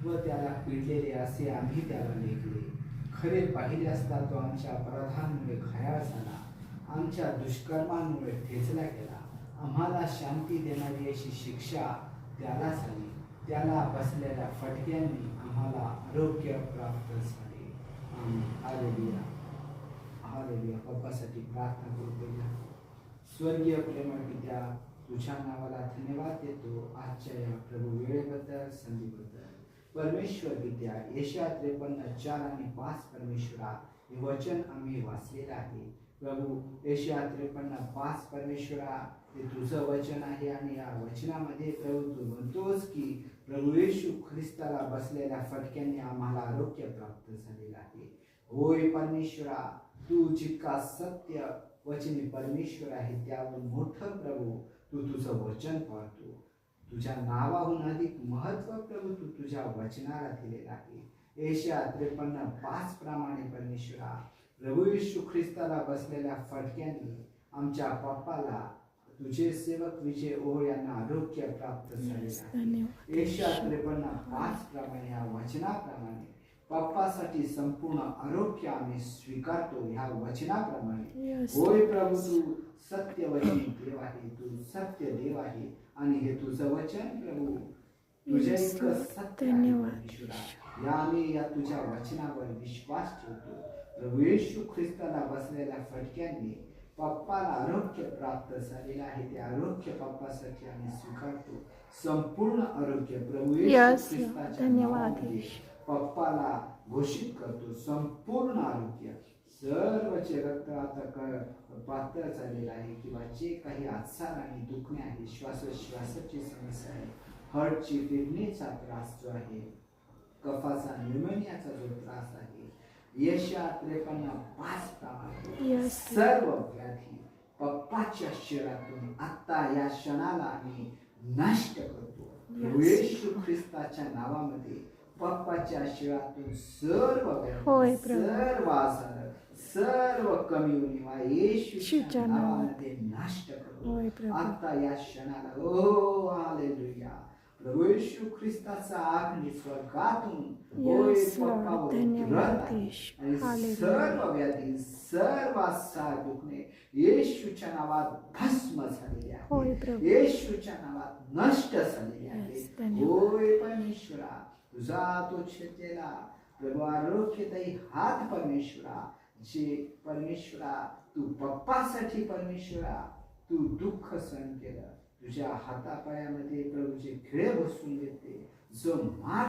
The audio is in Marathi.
व त्याला पिडलेले असे आम्ही त्याला लेखले. खरे पाहिले असता तो आमच्या अपराधांमुळे घायाळ झाला, आमच्या दुष्कर्मांमुळे ठेचला गेला. आम्हाला शांती देणारी अशी शिक्षा त्याला झाली, त्याला बसलेल्या फटक्यांनी आम्हाला आरोग्य प्राप्त झाले. Hallelujah, hallelujah. पप्पासाठी प्रार्थना करू. पहिला स्वर्गीय प्रेमळ पित्या, तुझ्या नावाला धन्यवाद देतो आजच्या या प्रभू वेळेबद्दल, संधीबद्दल. परमेश्वर पित्या, यशाया 53:4 आणि 5 परमेश्वरा हे वचन आम्ही वाचलेलं आहे. प्रभू यशाया 53:5 परमेश्वरा हे तुझं वचन आहे आणि या वचनामध्ये प्रभू तू म्हणतोस की प्रभू येशू ख्रिस्ताला बसलेल्या फटक्यांनी आम्हाला आरोग्य प्राप्त झालेलं आहे. होय परमेश्वरा, तू जितका सत्य वचनी परमेश्वर आहे त्याहून मोठं प्रभू तू तुझं वचन पाळतो. तुझ्या नावाहून अधिक महत्व प्रभू तू तुझ्या वचनाला दिलेलं आहे. यशाया 53:5 प्रमाणे परमेश्वरा प्रभू येशू ख्रिस्ताला बसलेल्या फटक्यांनी आमच्या पप्पाला तुझे सेवक विजय ओळ यांना आरोग्य प्राप्त झालेलं आहे. यशाया 53:5 प्रमाणे या वचनाप्रमाणे पप्पासाठी संपूर्ण आरोग्य आम्ही स्वीकारतो ह्या वचनाप्रमाणे. होय प्रभू, तू सत्यवचनी देव आहे, तू सत्य देव आहे आणि हे तुझं वचन प्रभू तुझ्या इतकं सत्य आहे परमेश्वरा. या आम्ही या तुझ्या वचनावर विश्वास ठेवतो. प्रभू येशू ख्रिस्ताला बसलेल्या फटक्यांनी पप्पाला आरोग्य प्राप्त झालेलं आहे. ते आरोग्य पप्पासाठी आम्ही स्वीकारतो. संपूर्ण आरोग्य प्रभू येशू ख्रिस्ताच्या नावामध्ये पप्पाला घोषित करतो. संपूर्ण आरोग्य, सर्वचे रक्त आता पातळ झालेलं आहे किंवा जे काही आजार आणि दुखणे आहे, श्वासोच्छवासाची समस्या आहे, हार्टची किडनीचा त्रास जो आहे, कफाचा न्यूमोनियाचा जो त्रास आहे, यशाया 53:5 प्रमाणे सर्व व्याधी पप्पाच्या शरीरातून आता या क्षणाला आम्ही नष्ट करतो. येशू ख्रिस्ताच्या नावामध्ये पप्पाच्या शरीरातून सर्व व्याधी, सर्व आजार, सर्व कमी उणिवा येशूच्या नावामध्ये नष्ट करतो आता या क्षणाला. ओ हालेलुया. प्रभू येशू ख्रिस्ताचा आज्ञा स्वर्गातून होय पप्पावर उतरत आहे आणि सर्व व्याधी, सर्व आजार, दुखणे येशूच्या नावात भस्म झालेले आहे, येशूच्या नावात नष्ट झालेले आहे. होय परमेश्वरा, तुझा तो छेदलेला प्रभू आरोग्यदायी हात परमेश्वरा, जे परमेश्वरा तू पप्पासाठी परमेश्वरा तू दुःख सहन केलं, तुझ्या हातापायामध्ये प्रभू जे खिळे बसून घेते, जो मार